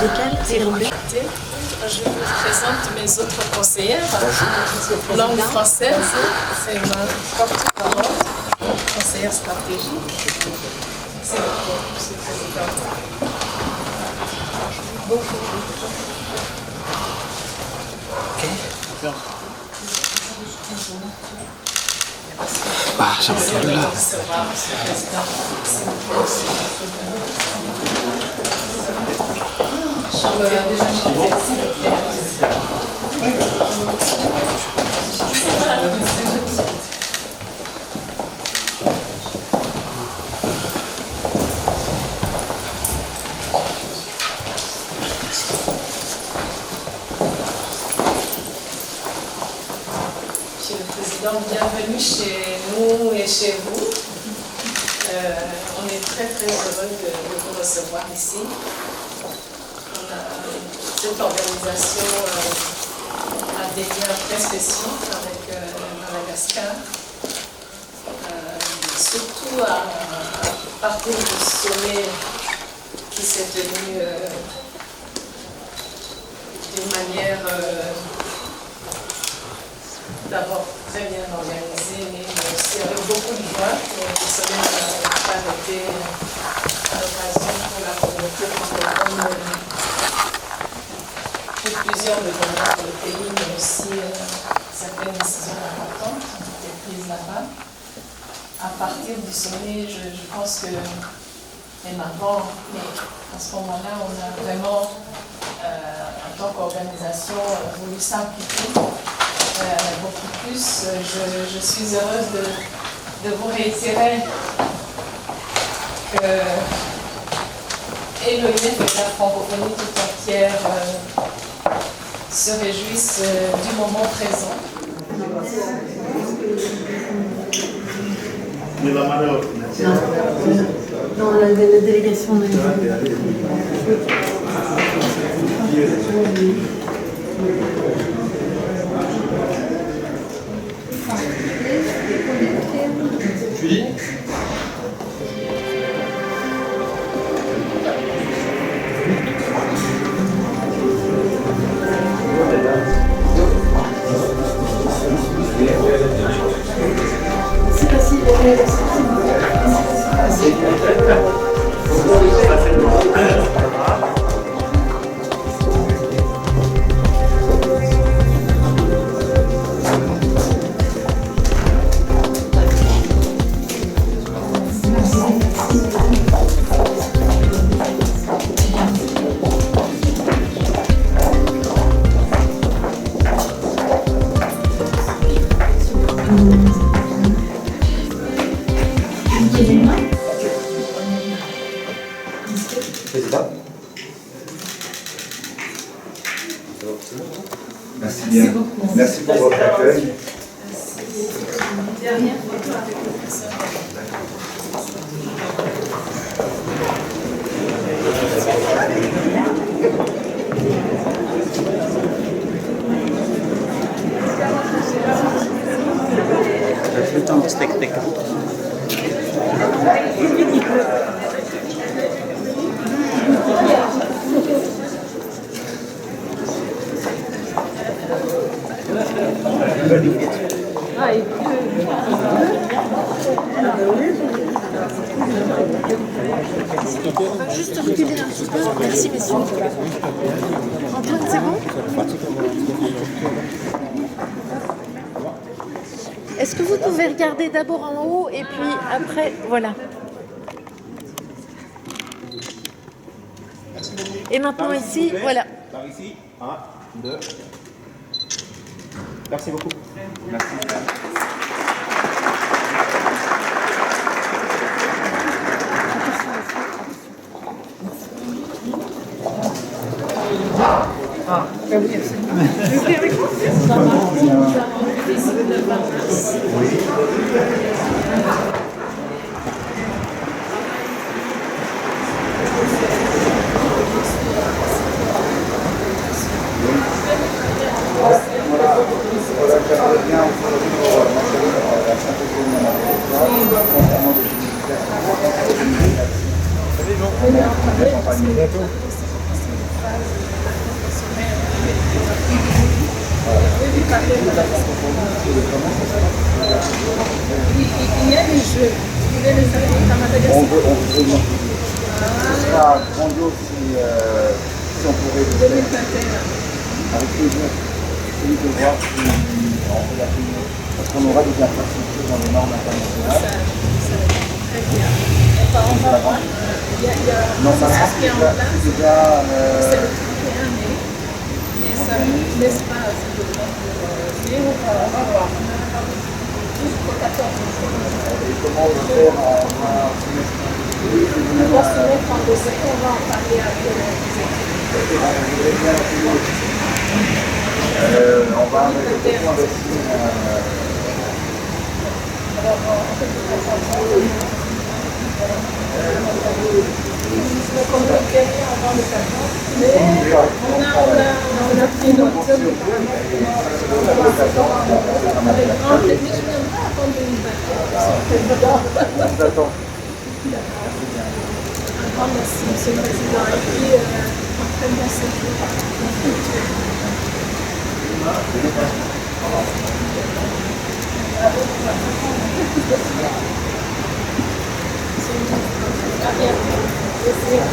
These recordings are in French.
Je vous présente mes autres conseillères. Langue française, c'est ma porte-parole, conseillère stratégique. C'est beaucoup, Monsieur le Président. Beaucoup. Ah, ça va être là. Monsieur le Président, bienvenue chez nous et chez vous. On est très heureux de vous recevoir ici. Cette organisation a des liens très spéciaux avec Madagascar, surtout à partir du sommet qui s'est tenu d'une manière d'abord très bien organisée, mais aussi avec beaucoup de joie. Le sommet n'a pas été l'occasion pour la communauté francophone pour plusieurs événements pour le pays, mais aussi certaines décisions importantes qui ont été prises là-bas. À partir du sommet, je pense que, même avant, mais à ce moment-là, on a vraiment, en tant qu'organisation, voulu s'impliquer beaucoup plus. Je suis heureuse de vous réitérer que et l'ONF et la francophonie tout entière se réjouissent du moment présent. Non, la délégation de Merci bien. Merci pour votre accueil. Dernière photo avec le professeur. Le temps de spectacle. Juste reculer un petit peu. Merci, messieurs. Antoine, c'est bon? Est-ce que vous pouvez regarder d'abord en haut et puis après, voilà. Et maintenant ici, voilà. Par ici, 1, 2. Merci beaucoup. Merci. Il y a des jeux. Il y a des jeux à Madagascar. On veut venir. Ce sera grandiose si on pourrait le faire. 2021. Avec plaisir. Celui de voir si on peut la filmer. Parce qu'on aura des infrastructures dans les normes internationales. Très bien. On va voir. Il y a Normalement, ce qui est en place. c'est déjà. C'est le 31 mai. Mais ça ne laisse pas assez de temps pour venir. On va voir. Jusqu'au 14 mai. Et comment on peut faire en un semestre? On va se mettre en dossier. On va en parler avec les équipes. On va investir. Mais on a pris notre job avec grand plaisir. Je n'aime pas attendre 2021. On vous attend. Un grand merci, Monsieur le Président. Et puis, un très bon séjour. À bientôt. Tout à fait.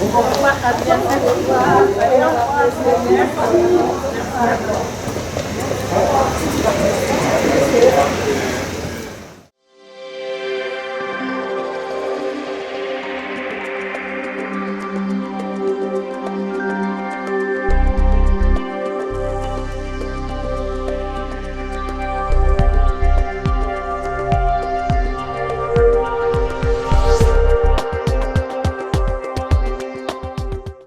Au revoir, à bientôt. Au revoir. Allez, au revoir.